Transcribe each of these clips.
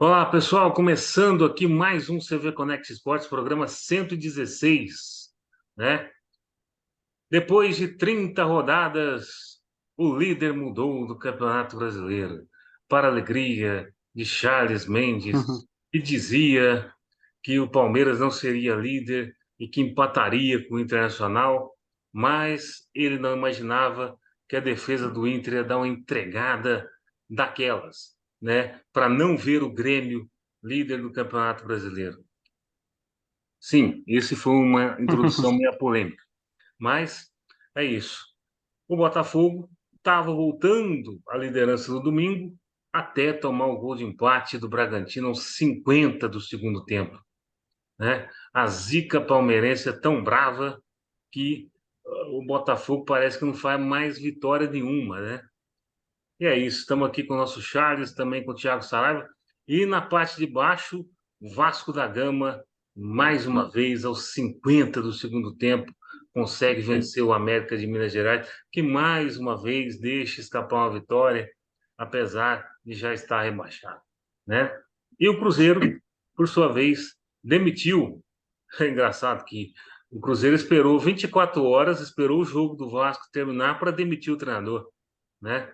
Olá, pessoal, começando aqui mais um CV Connect Esportes, programa 116, né? Depois de 30 rodadas, o líder mudou do Campeonato Brasileiro, para a alegria de Charles Mendes, Uhum. que dizia que o Palmeiras não seria líder e que empataria com o Internacional, mas ele não imaginava que a defesa do Inter ia dar uma entregada daquelas, né, para não ver o Grêmio líder do Campeonato Brasileiro. Sim, esse foi uma introdução meio polêmica, mas é isso. O Botafogo estava voltando à liderança no domingo até tomar o gol de empate do Bragantino aos 50 do segundo tempo, né? A zica palmeirense é tão brava que o Botafogo parece que não faz mais vitória nenhuma, né? E é isso, estamos aqui com o nosso Charles, também com o Thiago Saraiva, e na parte de baixo, o Vasco da Gama, mais uma vez, aos 50 do segundo tempo, consegue vencer o América de Minas Gerais, que mais uma vez deixa escapar uma vitória, apesar de já estar rebaixado, né? E o Cruzeiro, por sua vez, demitiu. É engraçado que o Cruzeiro esperou 24 horas, esperou o jogo do Vasco terminar para demitir o treinador, né?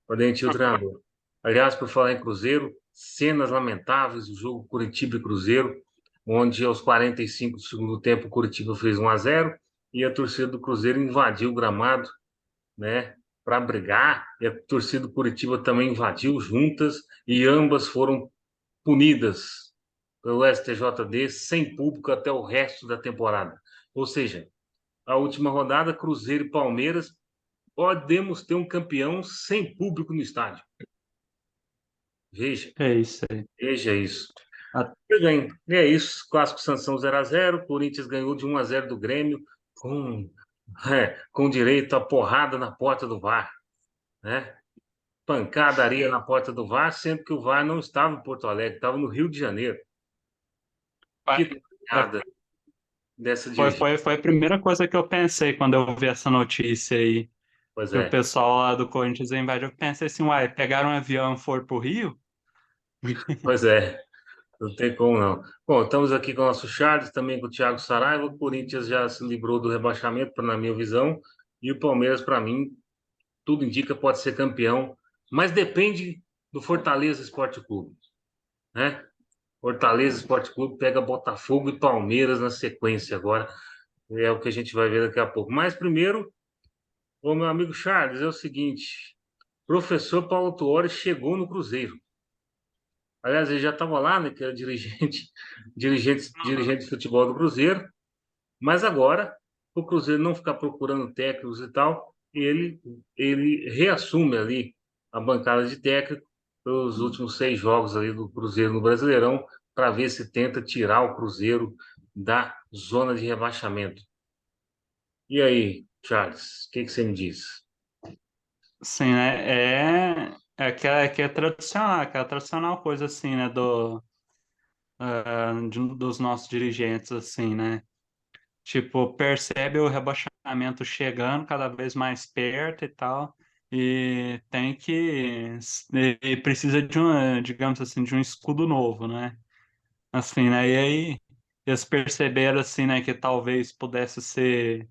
Para demitir o treinador. Aliás, por falar em Cruzeiro, cenas lamentáveis do jogo Curitiba e Cruzeiro, onde aos 45 do segundo tempo o Curitiba fez 1-0 e a torcida do Cruzeiro invadiu o gramado, né, para brigar, e a torcida do Curitiba também invadiu juntas e ambas foram punidas pelo STJD sem público até o resto da temporada. Ou seja, a última rodada, Cruzeiro e Palmeiras, podemos ter um campeão sem público no estádio. Veja, É isso aí. veja isso. A- Pois bem, e é isso. Clássico Sansão 0-0. Corinthians ganhou de 1-0 do Grêmio com, com direito a porrada na porta do VAR, né? Pancadaria na porta do VAR, sendo que o VAR não estava em Porto Alegre, estava no Rio de Janeiro. Foi, Que piada dessa dirigente. foi a primeira coisa que eu pensei quando eu vi essa notícia aí, Pois que o é, pessoal lá do Corinthians invadiu. Eu pensei assim, uai, pegaram um avião e foram pro Rio? pois é. Não tem como não. Bom, estamos aqui com o nosso Charles, também com o Thiago Saraiva. O Corinthians já se livrou do rebaixamento, na minha visão, e o Palmeiras, para mim, tudo indica pode ser campeão, mas depende do Fortaleza Esporte Clube, né? Fortaleza Esporte Clube pega Botafogo e Palmeiras na sequência agora, é o que a gente vai ver daqui a pouco. Mas primeiro, o meu amigo Charles, é o seguinte: professor Paulo Tuori chegou no Cruzeiro. Aliás, ele já estava lá, né? Que era dirigente, dirigente de futebol do Cruzeiro. Mas agora, o Cruzeiro não ficar procurando técnicos e tal, ele reassume ali a bancada de técnico pelos últimos 6 jogos ali do Cruzeiro no Brasileirão, para ver se tenta tirar o Cruzeiro da zona de rebaixamento. E aí, Charles, o que você me diz? Sim, né? Que é tradicional, aquela tradicional coisa assim, né? Dos nossos dirigentes, assim, né? Tipo, percebe o rebaixamento chegando cada vez mais perto e tal, e tem que, e precisa de um, digamos assim, de um escudo novo, né? Assim, né? E aí eles perceberam, assim, né, que talvez pudesse ser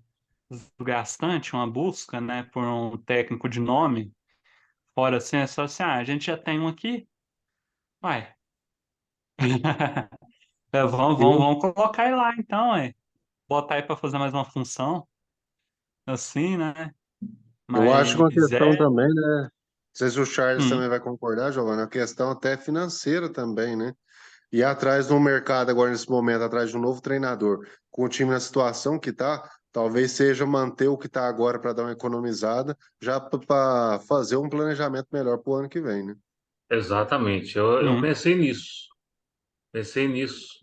desgastante uma busca, né, por um técnico de nome, fora assim, é só assim, a gente já tem um aqui, vai. Eu, Vamos colocar ele lá então, botar aí para fazer mais uma função, assim, né? eu acho que uma Mas questão é. também, né? Não sei se o Charles Hum. também vai concordar, Giovanna, a questão até financeira também, né? E atrás do mercado agora, nesse momento, atrás de um novo treinador, com o time na situação que tá, talvez seja manter o que tá agora para dar uma economizada, já para fazer um planejamento melhor para o ano que vem, né? Exatamente, eu Hum. pensei nisso,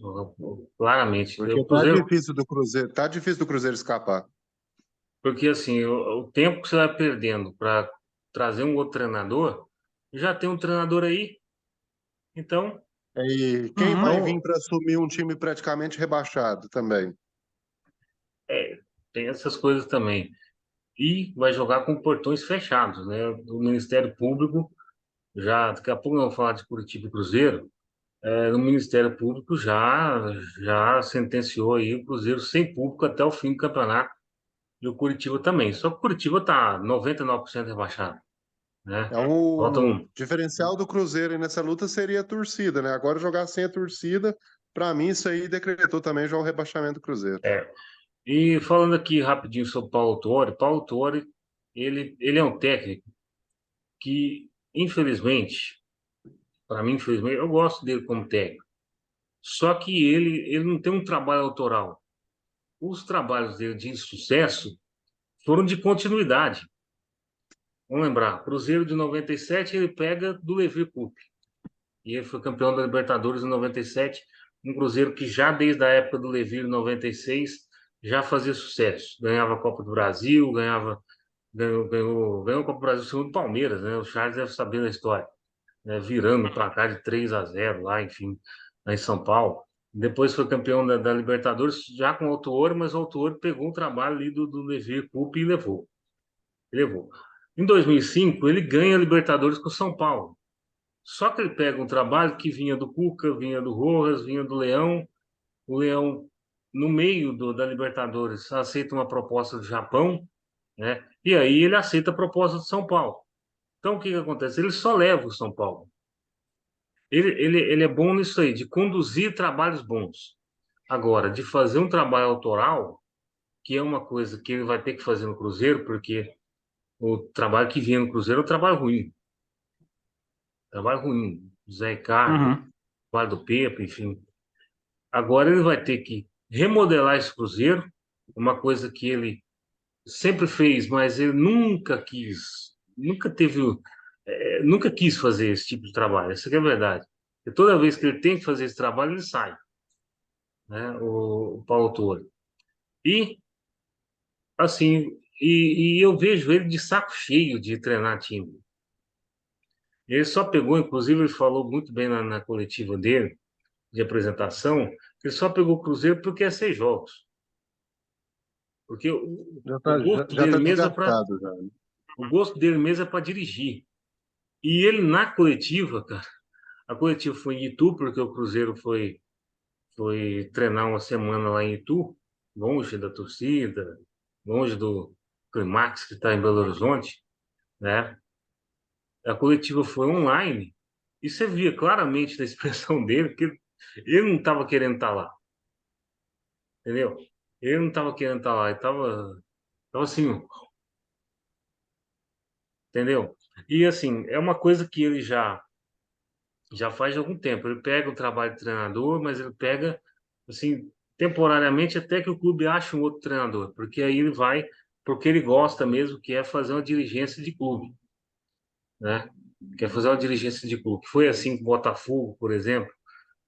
claramente. O Porque Cruzeiro, tá difícil do Cruzeiro escapar. porque assim, o tempo que você vai perdendo para trazer um outro treinador, já tem um treinador aí, então, E quem Uhum. vai vir então para assumir um time praticamente rebaixado também? é, tem essas coisas também. E vai jogar com portões fechados, né? O Ministério Público, já daqui a pouco nós vamos falar de Curitiba e Cruzeiro, no Ministério Público já sentenciou aí o Cruzeiro sem público até o fim do campeonato e o Curitiba também. Só que o Curitiba está 99% rebaixado, né? É Falta o um. diferencial do Cruzeiro aí nessa luta seria a torcida, né? Agora jogar sem a torcida, para mim isso aí decretou também já o rebaixamento do Cruzeiro. E falando aqui rapidinho sobre Paulo Tuori, ele é um técnico que, infelizmente, para mim, infelizmente, eu gosto dele como técnico. Só que ele não tem um trabalho autoral. Os trabalhos dele de sucesso foram de continuidade. Vamos lembrar, Cruzeiro de 97 ele pega do Levi Coupe. E ele foi campeão da Libertadores em 97, um Cruzeiro que já desde a época do Levi em 96 já fazia sucesso. Ganhava a Copa do Brasil, ganhou a Copa do Brasil segundo o Palmeiras, né? O Charles deve saber da história, né? Virando o placar de 3-0 lá, enfim, lá em São Paulo. Depois foi campeão da Libertadores já com o Autuori, mas o Autuori pegou o trabalho ali do Levi Coupe e levou. Em 2005, ele ganha a Libertadores com o São Paulo. Só que ele pega um trabalho que vinha do Cuca, vinha do Rojas, vinha do Leão. O Leão, no meio da Libertadores, aceita uma proposta do Japão, né? E aí ele aceita a proposta do São Paulo. Então, o que que acontece? Ele só leva o São Paulo. Ele é bom nisso aí, de conduzir trabalhos bons. Agora, de fazer um trabalho autoral, que é uma coisa que ele vai ter que fazer no Cruzeiro, porque o trabalho que vinha no Cruzeiro é um trabalho ruim. Trabalho ruim. Zé Ricardo, Uhum. trabalho do Pepe, enfim. Agora ele vai ter que remodelar esse Cruzeiro, uma coisa que ele sempre fez, mas ele nunca quis fazer esse tipo de trabalho. Essa que é a verdade. E toda vez que ele tem que fazer esse trabalho, ele sai, né? O Paulo Torre. E assim, e eu vejo ele de saco cheio de treinar time. Ele só pegou, inclusive, ele falou muito bem na coletiva dele, de apresentação, que ele só pegou o Cruzeiro porque é 6 jogos. Porque Já o tá, já, gosto já dele tá mesmo é para desgastado já. o gosto dele mesmo é para dirigir. E ele na coletiva, cara, a coletiva foi em Itu, porque o Cruzeiro foi treinar uma semana lá em Itu, longe da torcida, longe do Climax que está em Belo Horizonte, né? A coletiva foi online e você via claramente na expressão dele que ele não estava querendo estar lá, entendeu? Ele não estava querendo estar lá, ele tava assim, entendeu? E assim, é uma coisa que ele já faz algum tempo. Ele pega o trabalho de treinador, mas ele pega assim temporariamente até que o clube ache um outro treinador, porque aí ele vai porque ele gosta mesmo, que é fazer uma dirigência de clube, né? Quer fazer uma dirigência de clube. Foi assim com o Botafogo, por exemplo,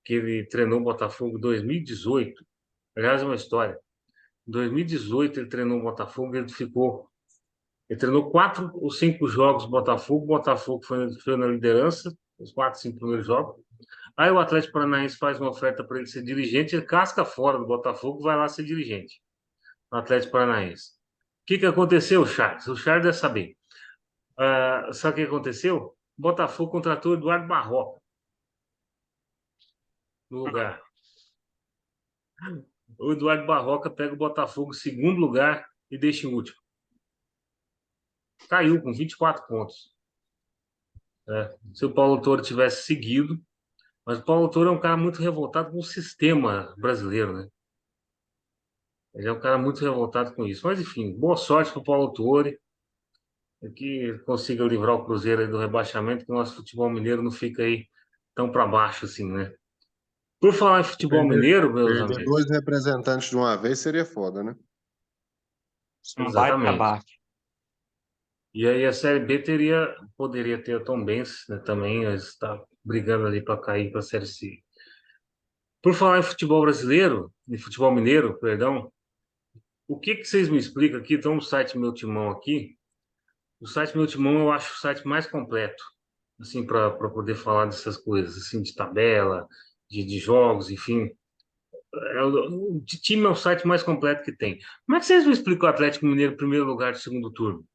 que ele treinou o Botafogo em 2018. Aliás, é uma história. Em 2018 ele treinou o Botafogo, ele treinou 4 ou 5 jogos do Botafogo. O Botafogo foi na liderança, os 4, 5 primeiros jogos. Aí o Atlético Paranaense faz uma oferta para ele ser dirigente, ele casca fora do Botafogo, vai lá ser dirigente no Atlético Paranaense. O que que aconteceu, Charles? O Charles deve saber. Sabe o que aconteceu? O Botafogo contratou o Eduardo Barroca no lugar. O Eduardo Barroca pega o Botafogo em segundo lugar e deixa em último. Caiu com 24 pontos. Se o Paulo Toro tivesse seguido, mas o Paulo Toro é um cara muito revoltado com o sistema brasileiro, né? Ele é um cara muito revoltado com isso. Mas, enfim, boa sorte para o Paulo Tuori, que consiga livrar o Cruzeiro aí do rebaixamento, que o nosso futebol mineiro não fica aí tão para baixo assim, né? Por falar em futebol Perder, mineiro, meus perder amigos, dois representantes de uma vez seria foda, né? Um baita exatamente. baque. E aí a Série B poderia ter a Tombense, né, também, está brigando ali para cair para a Série C. Por falar em futebol brasileiro, em futebol mineiro, perdão, o que que vocês me explicam aqui? Então, o site Meu Timão aqui. O site Meu Timão eu acho o site mais completo, assim, para poder falar dessas coisas, assim, de tabela, de jogos, enfim. De time é o site mais completo que tem. Como é que vocês me explicam o Atlético Mineiro em primeiro lugar do segundo turno?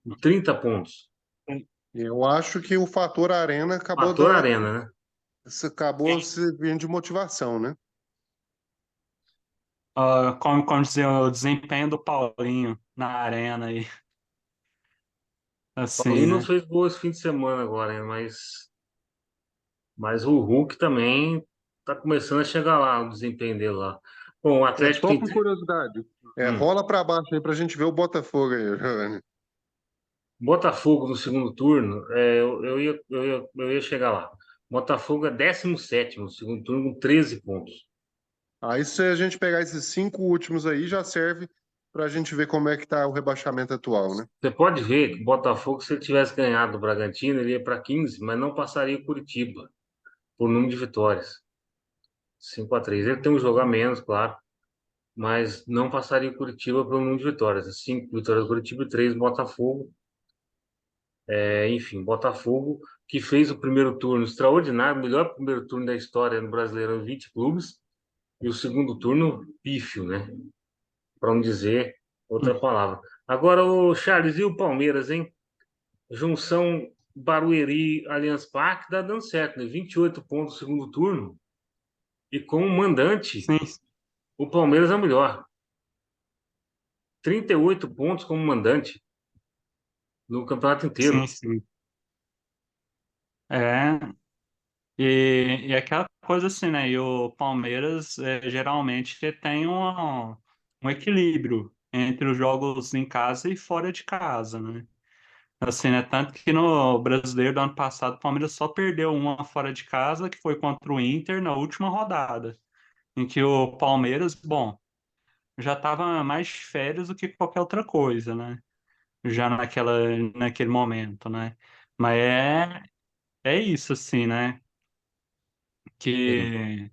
Com 30 pontos. Eu acho que o fator Arena acabou Fator dando Arena, né? Isso acabou servindo de motivação, né? Como dizer, o desempenho do Paulinho na arena aí, assim, Paulinho não né? fez gol esse fim de semana agora, hein, mas o Hulk também tá começando a chegar lá, o desempenho dele lá. Bom, o É Atlético só tem. por curiosidade. Hum. Rola para baixo aí pra gente ver o Botafogo aí, Giovanni. Botafogo no segundo turno, eu ia chegar lá. Botafogo é 17º no segundo turno com 13 pontos. Aí, se a gente pegar esses 5 últimos aí, já serve para a gente ver como é que tá o rebaixamento atual, né? Você pode ver que o Botafogo, se ele tivesse ganhado o Bragantino, ele ia para 15, mas não passaria o Curitiba por número de vitórias. 5-3. Ele tem um jogo a menos, claro, mas não passaria o Curitiba pelo número de vitórias. 5 vitórias do Curitiba e 3 do Botafogo. Enfim, Botafogo que fez o primeiro turno extraordinário, o melhor primeiro turno da história no Brasileirão, 20 clubes, e o segundo turno pífio, né? Para não dizer outra palavra. Agora, o Charles e o Palmeiras, hein? Junção Barueri Allianz Parque dá dando certo, né? 28 pontos no segundo turno. E com o mandante, Sim, o Palmeiras é o melhor. 38 pontos como mandante no campeonato inteiro. sim, sim. É, e aquela coisa assim, né? E o Palmeiras geralmente tem um equilíbrio entre os jogos em casa e fora de casa, né? Assim, né? Tanto que no Brasileiro do ano passado, o Palmeiras só perdeu uma fora de casa, que foi contra o Inter na última rodada, em que o Palmeiras, bom, já estava mais de férias do que qualquer outra coisa, né? Já naquele momento, né? Mas é isso, assim, né? Sim.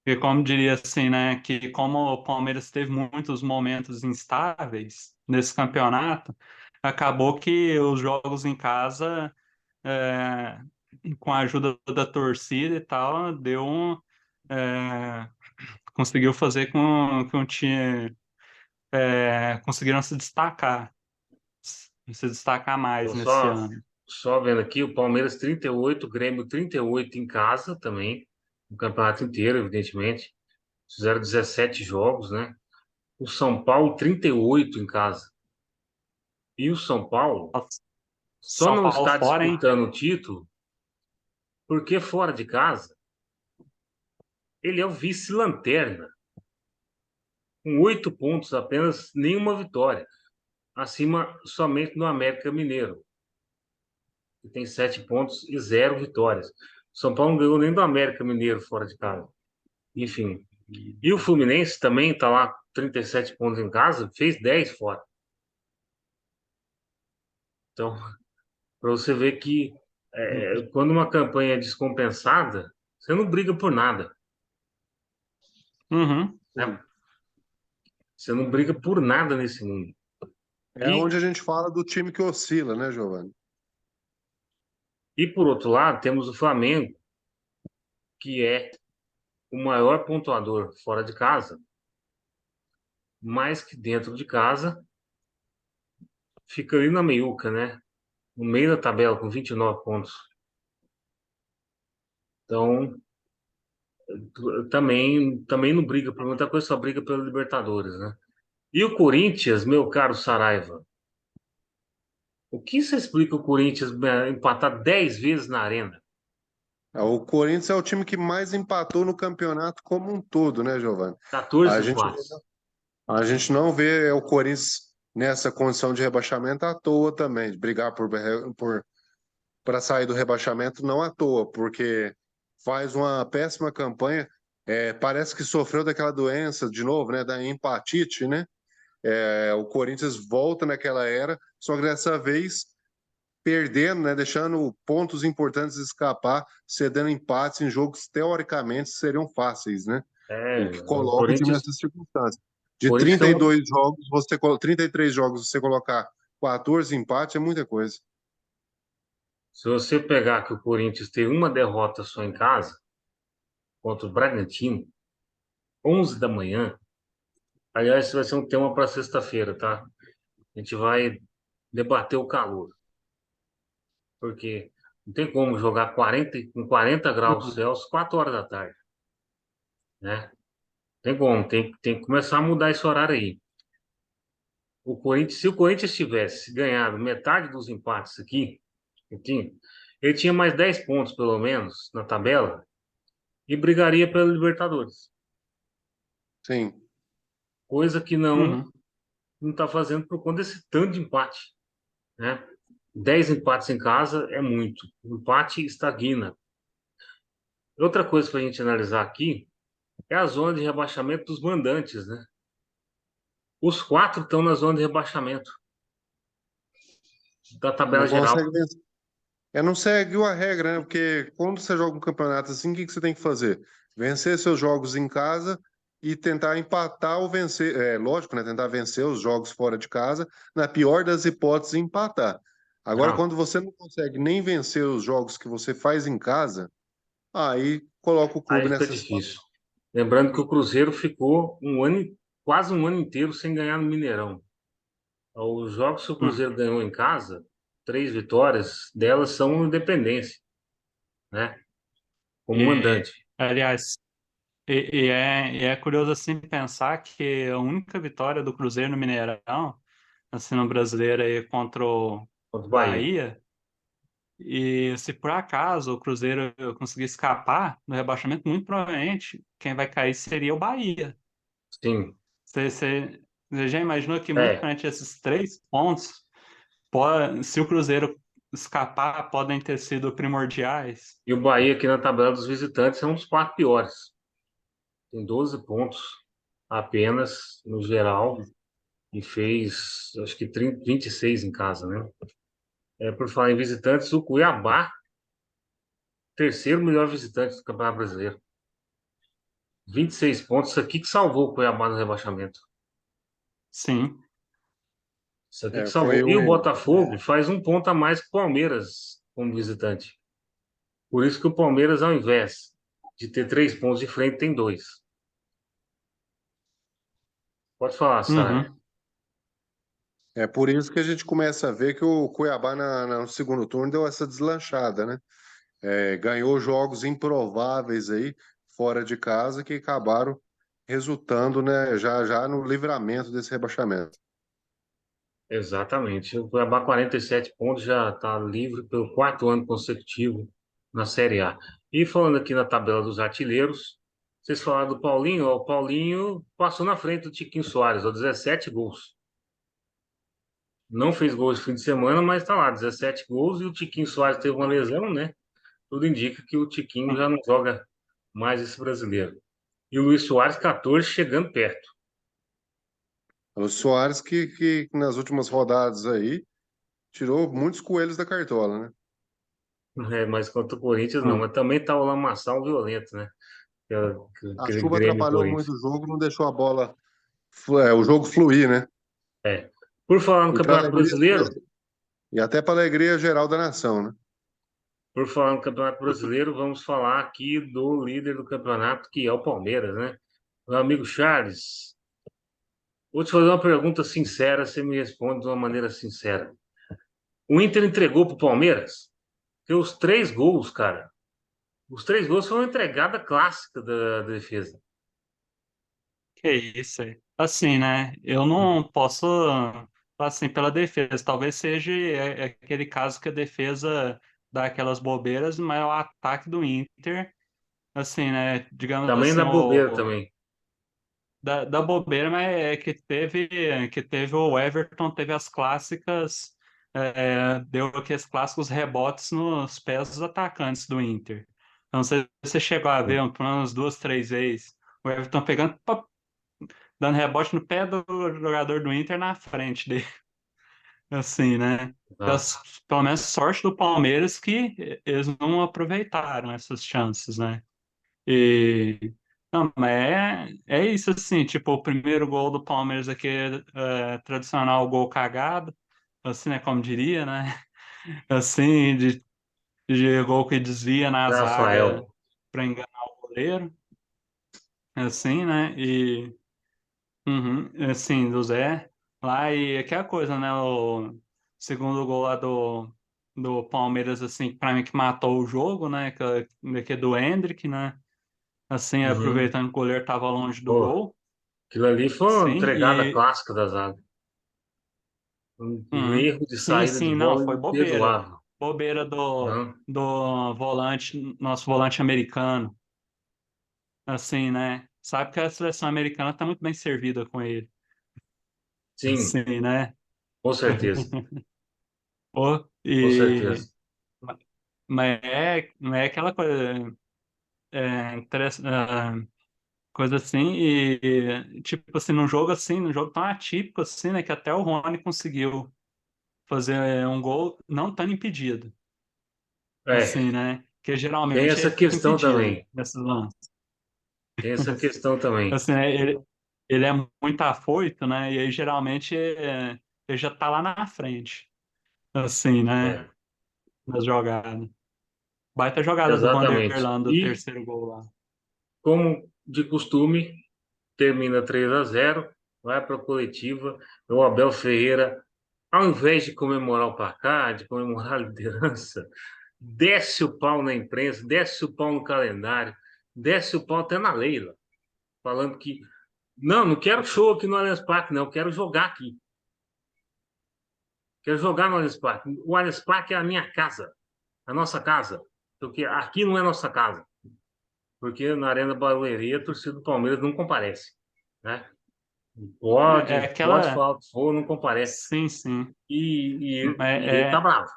Que como diria assim, né? Que como o Palmeiras teve muitos momentos instáveis nesse campeonato, acabou que os jogos em casa, é, com a ajuda da torcida e tal, é, conseguiu fazer com o time, conseguiram se destacar mais Tô nesse só, ano. só vendo aqui, o Palmeiras 38, o Grêmio 38 em casa também, no campeonato inteiro, evidentemente. Fizeram 17 jogos, né? O São Paulo 38 em casa. E o São Paulo Nossa, só São não Paulo está fora, hein? disputando o título porque fora de casa ele é o vice-lanterna, com 8 pontos apenas, nenhuma vitória. Acima somente do América Mineiro, que tem 7 pontos e 0 vitórias. São Paulo não ganhou nem do América Mineiro fora de casa. Enfim. E o Fluminense também está lá, 37 pontos em casa, fez 10 fora. Então, para você ver que quando uma campanha é descompensada, você não briga por nada, Uhum. né? Sim. Você não briga por nada nesse mundo. É E, onde a gente fala do time que oscila, né, Giovanni? e por outro lado, temos o Flamengo, que é o maior pontuador fora de casa, mas que dentro de casa fica ali na meiuca, né? No meio da tabela, com 29 pontos. Então, também não briga por muita coisa, só briga pela Libertadores, né? E o Corinthians, meu caro Saraiva, o que você explica o Corinthians empatar 10 vezes na Arena? O Corinthians é o time que mais empatou no campeonato como um todo, né, Giovanni? 14 A gente, empates. a gente não vê o Corinthians nessa condição de rebaixamento à toa também, de brigar por para sair do rebaixamento não à toa, porque faz uma péssima campanha. Parece que sofreu daquela doença de novo, né, da empatite, né? O Corinthians volta naquela era, só que dessa vez perdendo, né, deixando pontos importantes escapar, cedendo empates em jogos teoricamente seriam fáceis, né? O que O coloca o time Corinthians, nessas circunstâncias. De Corinthians tem 32 jogos, 33 jogos, você colocar 14 empates é muita coisa. se você pegar que o Corinthians teve uma derrota só em casa, contra o Bragantino, 11 da manhã. Aliás, isso vai ser um tema para sexta-feira, tá? A gente vai debater o calor. Porque Não tem como jogar com 40 graus Uhum. Celsius 4 horas da tarde, né? Tem como, tem que começar a mudar esse horário aí. Se o Corinthians tivesse ganhado metade dos empates aqui, ele tinha mais 10 pontos, pelo menos, na tabela e brigaria pela Libertadores. Sim. Coisa que não Uhum. não está fazendo por conta desse tanto de empate, né? 10 empates em casa é muito. O empate estagna. Outra coisa para a gente analisar aqui é a zona de rebaixamento dos mandantes, né? Os quatro estão na zona de rebaixamento da tabela Não geral. consegue vencer. Não seguiu a regra, né? Porque quando você joga um campeonato assim, o que que você tem que fazer? Vencer seus jogos em casa e tentar empatar ou vencer. É lógico, né? Tentar vencer os jogos fora de casa, na pior das hipóteses, empatar. Agora, Não, quando você não consegue nem vencer os jogos que você faz em casa, aí coloca o aí clube fica nessa difícil. situação. Lembrando que o Cruzeiro ficou quase um ano inteiro sem ganhar no Mineirão. Os jogos que o Uhum. Cruzeiro ganhou em casa, 3 vitórias delas são independência, né? Como E, mandante. aliás, e é curioso assim pensar que a única vitória do Cruzeiro no Mineirão, assim, no Brasileiro aí contra o Contra o Bahia. Bahia, e se por acaso o Cruzeiro conseguir escapar do rebaixamento, muito provavelmente quem vai cair seria o Bahia. Sim, Você já imaginou que muito é. provavelmente esses 3 pontos, se o Cruzeiro escapar, podem ter sido primordiais? E o Bahia aqui na tabela dos visitantes é um dos quatro piores. Tem 12 pontos apenas no geral e fez, acho que 26 em casa, né? Por falar em visitantes, o Cuiabá, terceiro melhor visitante do Campeonato Brasileiro. 26 pontos, isso aqui que salvou o Cuiabá no rebaixamento. Sim. Isso aqui que Foi salvou. E o o. Botafogo faz um ponto a mais que o Palmeiras como visitante. Por isso que o Palmeiras, ao invés de ter 3 pontos de frente, tem dois. Pode falar, Sara. Uhum. É por isso que a gente começa a ver que o Cuiabá no segundo turno deu essa deslanchada, né? Ganhou jogos improváveis aí, fora de casa, que acabaram resultando, né, já já no livramento desse rebaixamento. Exatamente. O Cuiabá, 47 pontos, já está livre pelo quarto ano consecutivo na Série A. E falando aqui na tabela dos artilheiros, vocês falaram do Paulinho, ó, o Paulinho passou na frente do Tiquinho Soares, ó, 17 gols. Não fez gols de fim de semana, mas está lá, 17 gols, e o Tiquinho Soares teve uma lesão, né? Tudo indica que o Tiquinho já não joga mais esse brasileiro. E o Luiz Soares, 14, chegando perto. O Soares que nas últimas rodadas aí tirou muitos coelhos da cartola, né? Mas contra o Corinthians não. Hum. Mas também tá o lamaçal violento, né? A Aquele chuva Grêmio atrapalhou Corinthians. muito o jogo, não deixou a bola, o jogo fluir, né? É. Por falar no E para Campeonato alegria Brasileiro, e até para alegria geral da nação, né? por falar no Campeonato Brasileiro, vamos falar aqui do líder do campeonato, que é o Palmeiras, né? Meu amigo Charles, vou te fazer uma pergunta sincera, você me responde de uma maneira sincera. O Inter entregou pro Palmeiras? Porque os 3 gols, cara, os 3 gols foram uma entregada clássica da defesa. Que isso aí. Assim, né? Eu não posso, assim, pela defesa. Talvez seja aquele caso que a defesa dá aquelas bobeiras, mas é o ataque do Inter, assim, né? Digamos Também assim, da bobeira também. da bobeira, mas é que teve o Everton, teve as clássicas, deu aqueles clássicos rebotes nos pés dos atacantes do Inter. Então, você chegou a ver, pelo menos 2, 3 vezes, o Everton pegando, pá, dando rebote no pé do jogador do Inter na frente dele, assim, né? Ah, Pelo menos sorte do Palmeiras que eles não aproveitaram essas chances, né? E não, mas é isso assim, tipo, o primeiro gol do Palmeiras aqui é tradicional gol cagado, assim, né, como diria, né? Assim, de gol que desvia na zaga Rafael. para enganar o goleiro, assim, né? E uhum, assim, do Zé lá e aquela coisa, né? O segundo gol lá do Palmeiras, assim, para mim que matou o jogo, né? Que é do Endrick, né? Assim, Uhum. aproveitando que o goleiro estava longe do Pô, gol. aquilo ali foi uma Sim, entregada clássica da zaga. Um uhum. erro de Sim, saída de sim, não, bola foi bobeira. imperdoável. Bobeira Né? do volante, nosso volante americano, assim, né? Sabe que a seleção americana tá muito bem servida com ele, Sim, assim, né? com certeza. Pô, Com certeza. mas não é aquela coisa, coisa assim, tipo assim, num jogo tão atípico assim, né, que até o Rony conseguiu fazer um gol não tão impedido, É, assim, né? Que tem geralmente essa ele fica questão impedido também. nesses lances. Tem essa questão também. Assim, né, ele é muito afoito, né? E aí geralmente ele já tá lá na frente, assim, né? É, Nas jogadas. Baita jogada do exatamente. Vanderlan, do E, terceiro gol lá. como de costume, termina 3-0, vai para a coletiva. O Abel Ferreira, ao invés de comemorar o placar, de comemorar a liderança, desce o pau na imprensa, desce o pau no calendário, desce o pau até na Leila, falando que não quero show aqui no Allianz Parque, não, quero jogar aqui. Quero jogar no Allianz Parque. O Allianz Parque é a minha casa, a nossa casa. Porque aqui não é nossa casa. Porque na Arena Barueri a torcida do Palmeiras não comparece, né? É Pode aquela. falar o que for, não comparece. Sim, sim. E ele tá bravo.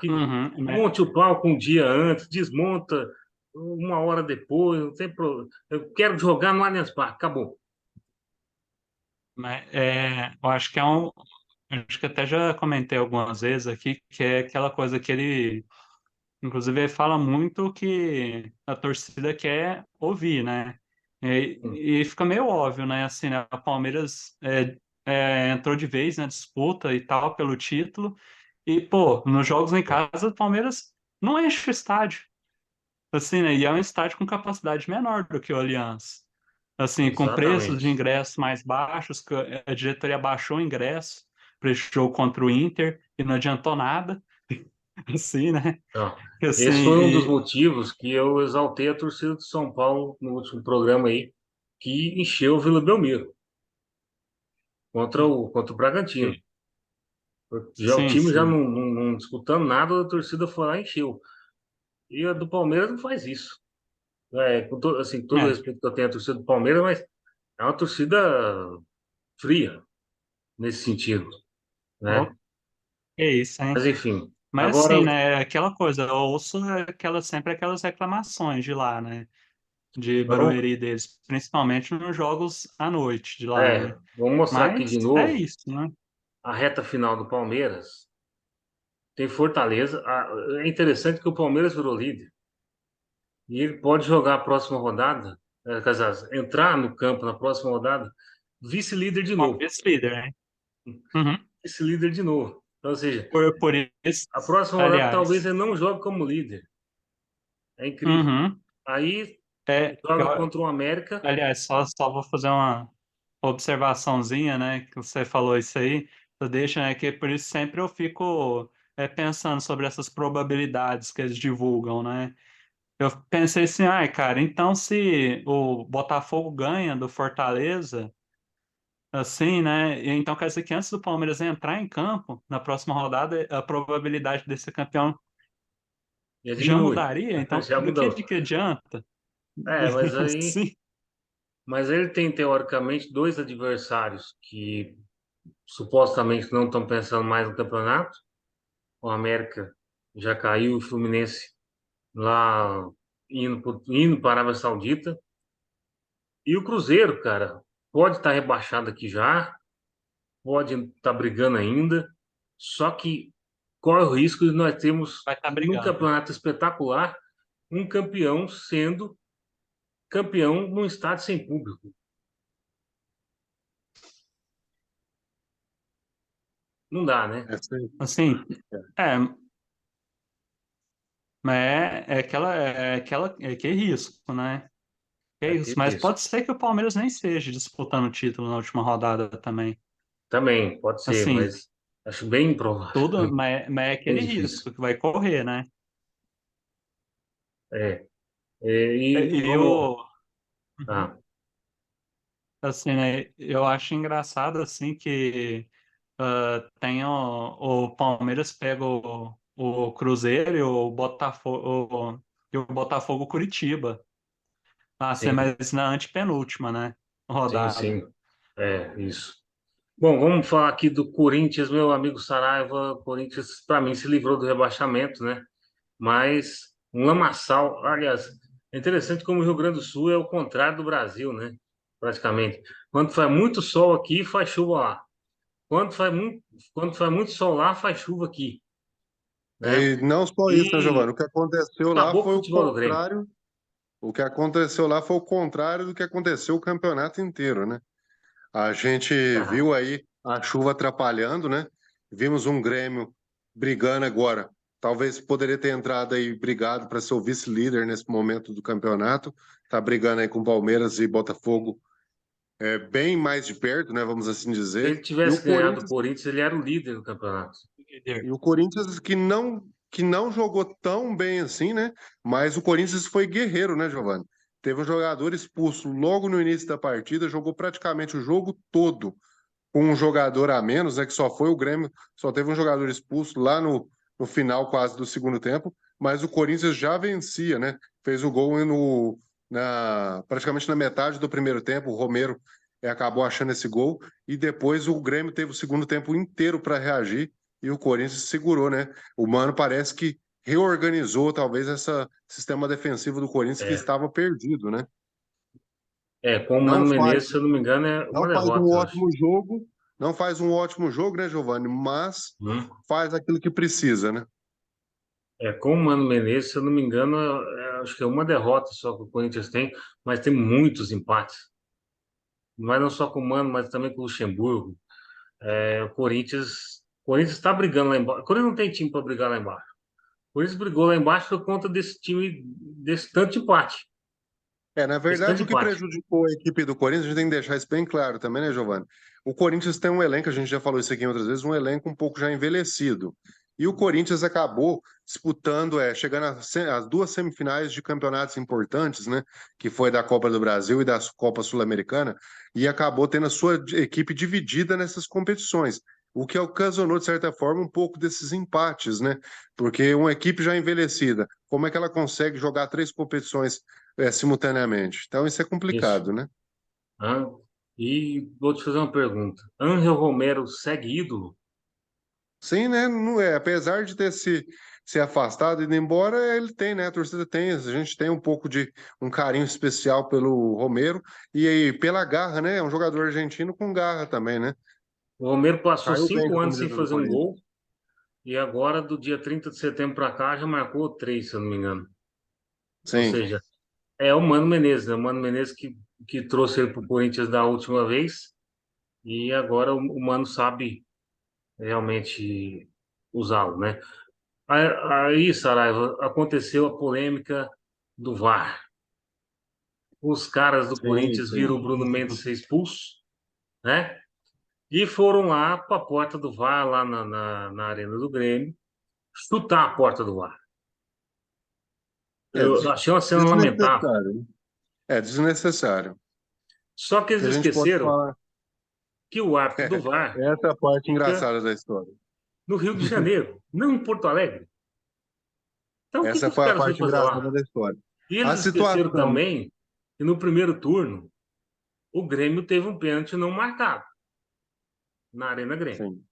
Que Uhum, monte o palco um dia antes, desmonta uma hora depois, não tem problema. Eu quero jogar no Allianz Parque, acabou. eu acho que acho que até já comentei algumas vezes aqui, que é aquela coisa que ele, inclusive, ele fala muito que a torcida quer ouvir, né? E fica meio óbvio, né? Assim, né? O Palmeiras entrou de vez na disputa e tal pelo título, e, pô, nos jogos em casa, o Palmeiras não enche o estádio, assim, né? E é um estádio com capacidade menor do que o Allianz. Assim, com preços de Exatamente. ingressos mais baixos, que a diretoria baixou o ingresso para esse jogo contra o Inter e não adiantou nada, assim, né? Então, Assim, esse foi um dos motivos que eu exaltei a torcida de São Paulo no último programa aí, que encheu o Vila Belmiro contra o Bragantino. Já o sim, time já sim. não disputando nada, a torcida foi lá e encheu. E a do Palmeiras não faz isso. Assim, todo o É, respeito que eu tenho à torcida do Palmeiras, mas é uma torcida fria nesse sentido, ó, né? é isso, hein? Mas enfim, Mas agora assim, né? É aquela coisa, eu ouço sempre aquelas reclamações de lá, né? De vamos, Barueri deles, principalmente nos jogos à noite de lá, né? vamos mostrar aqui Mas de é novo isso, né? a reta final do Palmeiras. Tem Fortaleza. É interessante que o Palmeiras virou líder e ele pode jogar a próxima rodada, quer dizer, entrar no campo na próxima rodada, vice-líder de Como novo. vice-líder, né? Uhum. Vice-líder de novo. Então, ou seja, Por isso, a próxima rodada talvez aliás. ele não jogue como líder. É incrível. Uhum. Aí É, joga contra o América. aliás, só vou fazer uma observaçãozinha, né? Que você falou isso aí, você deixa, né? Que por isso sempre eu fico pensando sobre essas probabilidades que eles divulgam, né? Eu pensei assim, ai, cara, então se o Botafogo ganha do Fortaleza, assim, né? Então quer dizer que antes do Palmeiras entrar em campo, na próxima rodada, a probabilidade de ser campeão Já já diminui. mudaria. Então, Já mudou. de que adianta? Mas aí. Sim. Mas ele tem, teoricamente, dois adversários que supostamente não estão pensando mais no campeonato. O América já caiu, o Fluminense lá indo para a Arábia Saudita. E o Cruzeiro, cara, pode estar rebaixado aqui já, pode estar brigando ainda. Só que corre o risco de nós termos, Vai estar num brigando. campeonato espetacular, um campeão sendo campeão num estádio sem público. Não dá, né? Essa aí. Assim, É, é, mas que risco, né? Que É isso. aquele Mas risco. pode ser que o Palmeiras nem esteja disputando o título na última rodada também. Também pode ser, Assim, mas Acho bem improvável. Tudo, mas é Bem aquele difícil. risco que vai correr, né? É, E e vamos. eu, Uhum. Ah, Assim, né? Eu acho engraçado assim que tem o Palmeiras pega o Cruzeiro e o Botafogo Curitiba. Assim, sim, mas na antepenúltima, né? sim, Rodada. sim. É, isso. Bom, vamos falar aqui do Corinthians, meu amigo Saraiva. O Corinthians, para mim, se livrou do rebaixamento, né? Mas um lamaçal. Aliás, é interessante como o Rio Grande do Sul é o contrário do Brasil, né? Praticamente. Quando faz muito sol aqui, faz chuva lá. Quando faz muito, quando faz muito sol lá, faz chuva aqui, né? E não só isso, né, Giovanni? E O que aconteceu lá acabou com o foi o futebol do Grêmio. contrário. O que aconteceu lá foi o contrário do que aconteceu o campeonato inteiro, né? A gente Ah, viu aí a chuva atrapalhando, né? Vimos um Grêmio brigando agora. Talvez poderia ter entrado aí brigado para ser o vice-líder nesse momento do campeonato. Tá brigando aí com Palmeiras e Botafogo bem mais de perto, né? Vamos assim se dizer. ele tivesse ganhado o Corinthians, ele era o líder do campeonato. E o Corinthians que não jogou tão bem assim, né? Mas o Corinthians foi guerreiro, né, Giovanni? Teve um jogador expulso logo no início da partida, jogou praticamente o jogo todo com um jogador a menos, né? Que só foi o Grêmio, só teve um jogador expulso lá no final quase do segundo tempo, mas o Corinthians já vencia, né? Fez o gol praticamente na metade do primeiro tempo, o Romero acabou achando esse gol, e depois o Grêmio teve o segundo tempo inteiro para reagir e o Corinthians segurou, né? O Mano parece que reorganizou talvez esse sistema defensivo do Corinthians que É, estava perdido, né? com o Não Mano faz, Menezes, se eu não me engano, é uma não faz um derrota, eu acho. ótimo jogo, não faz um ótimo jogo, né, Giovanni? Mas Hum. faz aquilo que precisa, né? Com o Mano Menezes, se eu não me engano, acho que é uma derrota só que o Corinthians tem, mas tem muitos empates. Mas não só com o Mano, mas também com o Luxemburgo. O Corinthians está brigando lá embaixo. O Corinthians não tem time para brigar lá embaixo. O Corinthians brigou lá embaixo por conta desse time, desse tanto empate. Na Esse verdade, tanto o que empate. prejudicou a equipe do Corinthians, a gente tem que deixar isso bem claro também, né, Giovanni? O Corinthians tem um elenco, a gente já falou isso aqui outras vezes, um elenco um pouco já envelhecido. E o Corinthians acabou disputando, chegando às duas semifinais de campeonatos importantes, né? Que foi da Copa do Brasil e da Copa Sul-Americana, e acabou tendo a sua equipe dividida nessas competições. O que ocasionou, de certa forma, um pouco desses empates, né? Porque uma equipe já envelhecida, como é que ela consegue jogar três competições simultaneamente? Então isso é Isso. complicado, né? Hã? E vou te fazer uma pergunta. Ángel Romero segue ídolo? Sim, né? Não é, apesar de ter se afastado e ido embora, ele tem, né? A torcida tem, a gente tem um pouco de um carinho especial pelo Romero e aí pela garra, né? É um jogador argentino com garra também, né? O Romero passou Caiu bem com cinco a anos sem camiseta do fazer um Corinthians. gol e agora, do dia 30 de setembro para cá, já marcou três, se eu não me engano. Ou Sim, seja, é o Mano Menezes, né? O Mano Menezes que trouxe ele para o Corinthians da última vez e agora o Mano sabe realmente usá-lo, né? Aí, Saraiva, aconteceu a polêmica do VAR. Os caras do sim, Corinthians viram sim. o Bruno Mendes ser expulso, né? E foram lá para a porta do VAR, lá na Arena do Grêmio, chutar a porta do VAR. É Eu achei uma cena lamentável. desnecessário, né? É desnecessário. Só que O eles que a gente pode esqueceram falar? que o árbitro do VAR Essa é a parte fica engraçada da história. no Rio de Janeiro, não em Porto Alegre. Então, o que Essa que os foi a caras foram parte fazer engraçada lá? da história. E A eles esqueceram situação. também que no primeiro turno o Grêmio teve um pênalti não marcado na Arena Grêmio. Sim.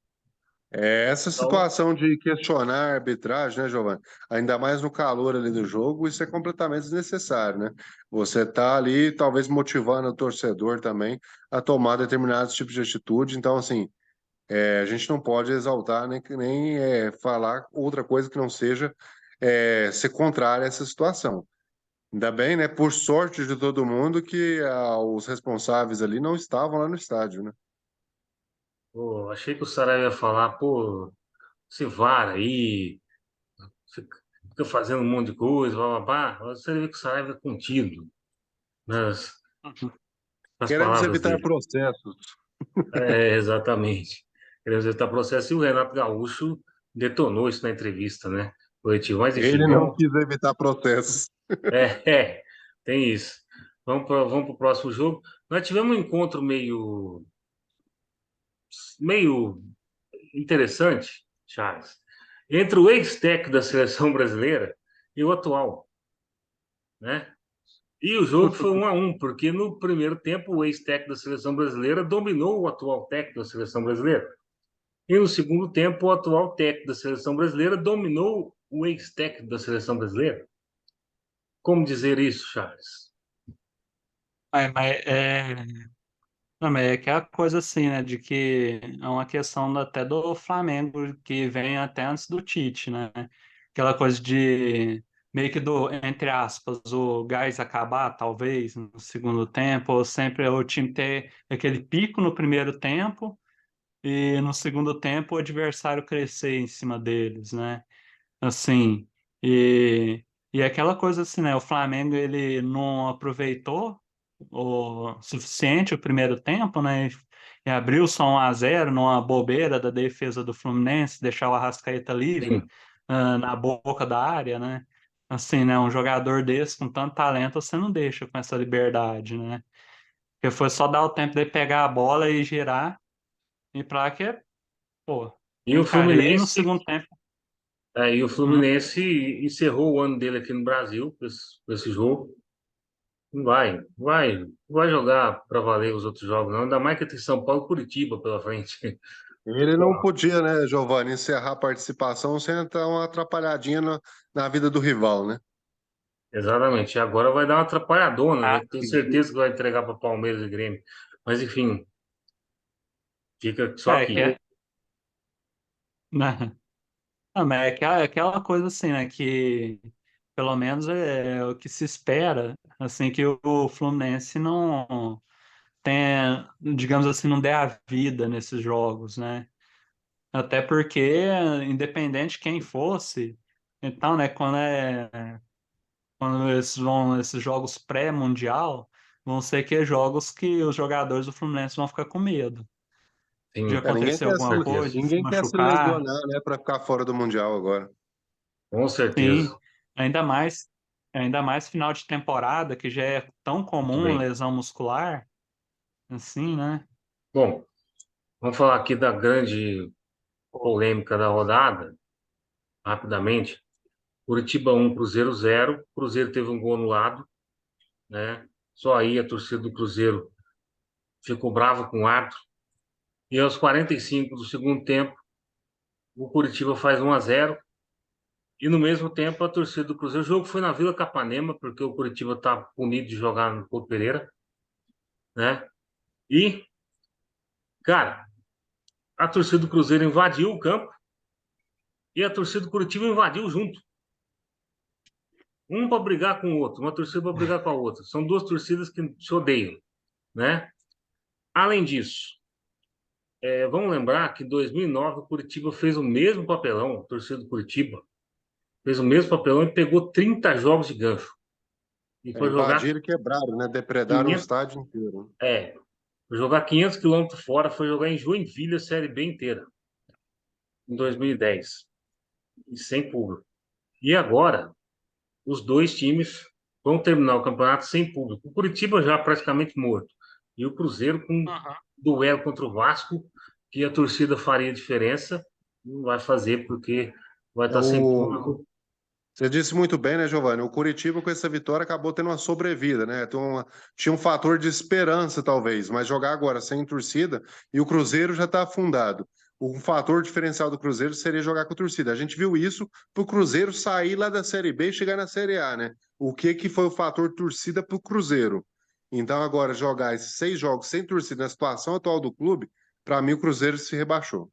Essa Então, situação de questionar a arbitragem, né, Giovanni? Ainda mais no calor ali do jogo, isso é completamente desnecessário, né? Você tá ali, talvez motivando o torcedor também a tomar determinados tipos de atitude. Então, assim, a gente não pode exaltar nem falar outra coisa que não seja ser contrária a essa situação. Ainda bem, né? Por sorte de todo mundo que os responsáveis ali não estavam lá no estádio, né? pô, achei que o Saraiva ia falar, pô, se vara aí, fica fazendo um monte de coisa, blá, blá, blá. Você vê que o Saraiva é contido nas Queremos palavras evitar dele. processos. Exatamente. queremos evitar processo, e o Renato Gaúcho detonou isso na entrevista, né? Coletiva. Mas enfim, Ele não quis evitar processos. é, tem isso. Vamos pro próximo jogo. Nós tivemos um encontro meio interessante, Charles, entre o ex-técnico da seleção brasileira e o atual, né? E o jogo foi 1-1, porque no primeiro tempo o ex-técnico da seleção brasileira dominou o atual técnico da seleção brasileira. E no segundo tempo, o atual técnico da seleção brasileira dominou o ex-técnico da seleção brasileira. Como dizer isso, Charles? Não, mas é aquela coisa assim, né, de que é uma questão até do Flamengo, que vem até antes do Tite, né? Aquela coisa de meio que do, entre aspas, o gás acabar, talvez, no segundo tempo, ou sempre o time ter aquele pico no primeiro tempo e no segundo tempo o adversário crescer em cima deles, né? Assim, e aquela coisa assim, né? O Flamengo ele não aproveitou o suficiente o primeiro tempo, né? E abriu só 1-0 numa bobeira da defesa do Fluminense, deixar o Arrascaeta livre, Sim. na boca da área, né? Assim, né? Um jogador desse com tanto talento, você não deixa com essa liberdade, né? Porque foi só dar o tempo de pegar a bola e girar, e para que, pô, E o encarei no Fluminense, segundo tempo. aí o Hum. Fluminense encerrou o ano dele aqui no Brasil com esse jogo. Não vai jogar para valer os outros jogos, não. Ainda mais que tem São Paulo e Curitiba pela frente. Ele não podia, né, Giovanni, encerrar a participação sem dar uma atrapalhadinha na vida do rival, né? Exatamente. E agora vai dar uma atrapalhadona, Ah, né? Tenho sim. certeza que vai entregar para Palmeiras e Grêmio. Mas enfim, fica só É, que aqui. é, né? Não, mas é aquela coisa assim, né? Que pelo menos é o que se espera, assim, que o Fluminense não tenha, digamos assim, não dê a vida nesses jogos, né? Até porque, independente de quem fosse, então, né, quando esses jogos pré-mundial, vão ser que jogos que os jogadores do Fluminense vão ficar com medo de Sim, É, acontecer com alguma certeza. coisa, de se ninguém quer se machucar. lesionar, né, para ficar fora do Mundial agora. Com certeza. Sim, ainda mais, ainda mais final de temporada, que já é tão Muito comum bem. lesão muscular, assim, né? Bom, vamos falar aqui da grande polêmica da rodada, rapidamente. Curitiba 1, Cruzeiro 0. Cruzeiro teve um gol anulado, né? Só aí a torcida do Cruzeiro ficou brava com o árbitro. E aos 45 do segundo tempo, o Curitiba faz 1-0. E no mesmo tempo, a torcida do Cruzeiro, o jogo foi na Vila Capanema, porque o Curitiba tá punido de jogar no Couto Pereira, né? E, cara, a torcida do Cruzeiro invadiu o campo e a torcida do Curitiba invadiu junto. Um para brigar com o outro, uma torcida para brigar com a outra. São duas torcidas que se odeiam, né? Além disso, vamos lembrar que em 2009 o Curitiba fez o mesmo papelão, a torcida do Curitiba fez o mesmo papelão e pegou 30 jogos de gancho. E É, foi jogar invadiram e quebraram, né? Depredaram o 500, estádio inteiro. é, foi jogar 500 quilômetros fora, foi jogar em Joinville a Série B inteira, em 2010, e sem público. E agora, os dois times vão terminar o campeonato sem público. O Curitiba já praticamente morto. E o Cruzeiro com Aham. duelo contra o Vasco, que a torcida faria diferença, não vai fazer porque vai É estar sem o... público. Você disse muito bem, né, Giovanni? O Curitiba, com essa vitória, acabou tendo uma sobrevida, né? Tinha um fator de esperança, talvez, mas jogar agora sem torcida e o Cruzeiro já está afundado. Um fator diferencial do Cruzeiro seria jogar com torcida. A gente viu isso para o Cruzeiro sair lá da Série B e chegar na Série A, né? O que foi o fator torcida para o Cruzeiro? Então, agora, jogar esses 6 jogos sem torcida na situação atual do clube, para mim, o Cruzeiro se rebaixou.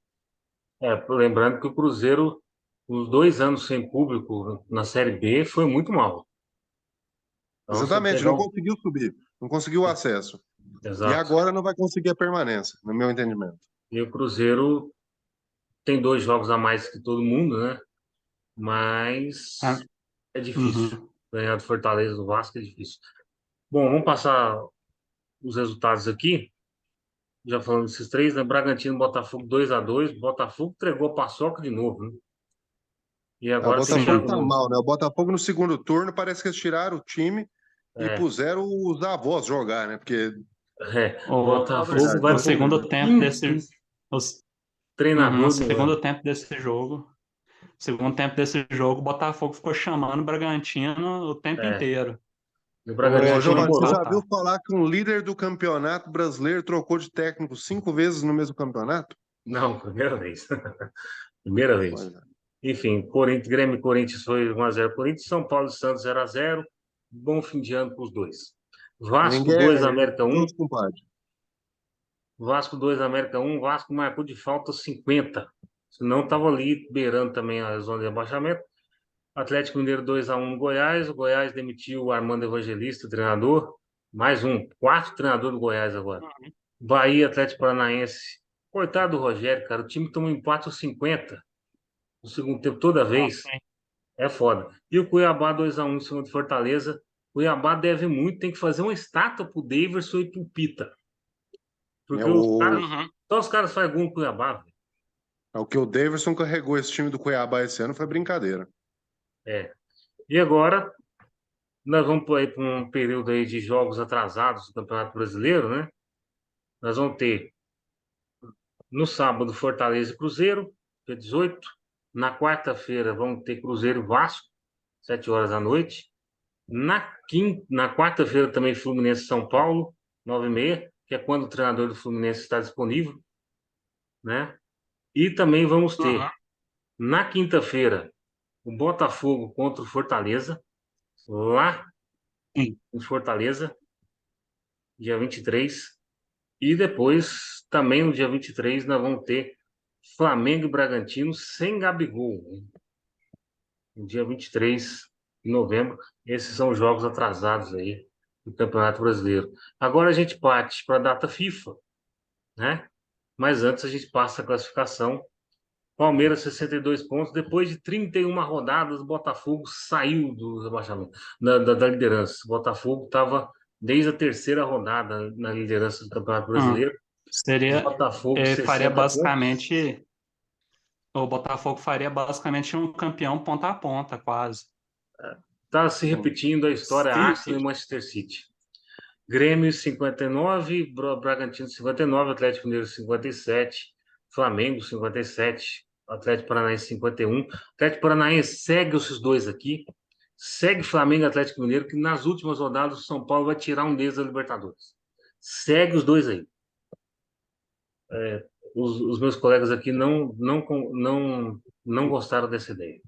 Lembrando que o Cruzeiro, os 2 anos sem público na Série B, foi muito mal. Então, você Exatamente, pegar não um. conseguiu subir, não conseguiu o acesso. E Exato. agora não vai conseguir a permanência, no meu entendimento. E o Cruzeiro tem 2 jogos a mais que todo mundo, né? Ah, Mas é difícil. uhum. Ganhar do Fortaleza do Vasco é difícil. Bom, vamos passar os resultados aqui. Já falando desses três, né? Bragantino, Botafogo 2-2. Botafogo entregou a paçoca de novo, né? E Ah, o agora tem Botafogo Thiago Sim, tá Nunes. mal, né? O Botafogo no segundo turno parece que eles tiraram o time e É, puseram os avós jogar, né? Porque, o, fala a Botafogo verdade, o vai o pro Botafogo segundo tempo quinto desse, os- o treinador do ano. segundo tempo desse jogo, segundo tempo desse jogo, o Botafogo ficou chamando o Bragantino o tempo É, inteiro. o Ô, Bragantino Pode Giovanni, você já comemorou. viu empatar. falar que um líder do campeonato brasileiro trocou de técnico 5 vezes no mesmo campeonato? Não, primeira vez. Primeira vez. Pois é. Enfim, Corinthians, Grêmio e Corinthians foi 1-0 Corinthians, São Paulo e Santos 0-0. Bom fim de ano para os dois. Vasco Ninguém 2, é América 1. todos compadre. Vasco 2, América 1. Vasco marcou de falta 50. Senão estava ali beirando também a zona de abaixamento. Atlético Mineiro 2-1 no Goiás. O Goiás demitiu o Armando Evangelista, treinador. Mais um. Quarto treinador do Goiás agora. Bahia, Atlético Paranaense. Coitado do Rogério, cara. O time tomou um empate aos 50 no segundo tempo toda Nossa, vez. hein? É foda. E o Cuiabá 2-1 em cima do Fortaleza. Cuiabá deve muito, tem que fazer uma estátua pro Daverson e pro Pita. É Porque os caras, o, Uhum. só os caras fazem gol no Cuiabá, velho. é o que o Davidson carregou esse time do Cuiabá esse ano foi brincadeira. É. E agora, nós vamos para um período aí de jogos atrasados do Campeonato Brasileiro, né? Nós vamos ter no sábado Fortaleza e Cruzeiro, dia 18. Na quarta-feira vamos ter Cruzeiro e Vasco, 7 horas da noite. Na quarta-feira também Fluminense e São Paulo, 9h30, que é quando o treinador do Fluminense está disponível, né? E também vamos Uhum. ter na quinta-feira o Botafogo contra o Fortaleza, lá Sim. em Fortaleza, dia 23. E depois, também no dia 23, nós vamos ter Flamengo e Bragantino sem Gabigol, né? No dia 23 de novembro. Esses são os jogos atrasados aí do Campeonato Brasileiro. Agora a gente parte para a data FIFA, né? Mas antes a gente passa a classificação. Palmeiras, 62 pontos. Depois de 31 rodadas, o Botafogo saiu do rebaixamento, da liderança. O Botafogo estava desde a terceira rodada na liderança do Campeonato Uhum. Brasileiro. Seria, Botafogo, faria 60 pontos. basicamente, o Botafogo faria basicamente um campeão ponta a ponta, quase. Está se repetindo a história Sim. Arsenal e Manchester City. Grêmio 59, Bragantino 59, Atlético Mineiro 57, Flamengo 57, Atlético Paranaense 51. Atlético Paranaense segue esses dois aqui, segue Flamengo e Atlético Mineiro, que nas últimas rodadas o São Paulo vai tirar um deles da Libertadores. Segue os dois aí. Os meus colegas aqui não gostaram dessa ideia.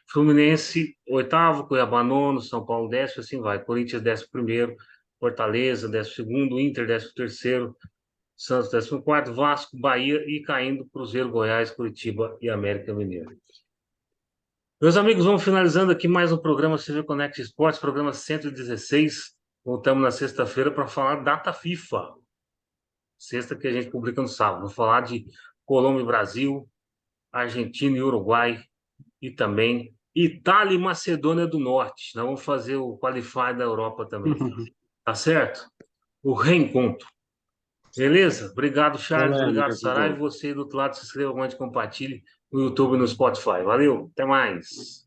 Fluminense, oitavo, Cuiabá, nono, São Paulo, décimo, assim vai. Corinthians, 11º, Fortaleza, 12º, Inter, 13º, Santos, 14º, Vasco, Bahia e caindo Cruzeiro, Goiás, Curitiba e América Mineiro. Meus amigos, vamos finalizando aqui mais um programa CV Connect Esportes, programa 116. Voltamos na sexta-feira para falar data FIFA. Sexta que a gente publica no sábado. Vou falar de Colômbia e Brasil, Argentina e Uruguai e também Itália e Macedônia do Norte. Nós vamos fazer o Qualify da Europa também. Tá certo? O reencontro. Beleza? Obrigado, Charles. Obrigado, Polêmica, Sarai. E João. você do outro lado, se inscreva, comente, compartilhe no YouTube e no Spotify. Valeu, até mais.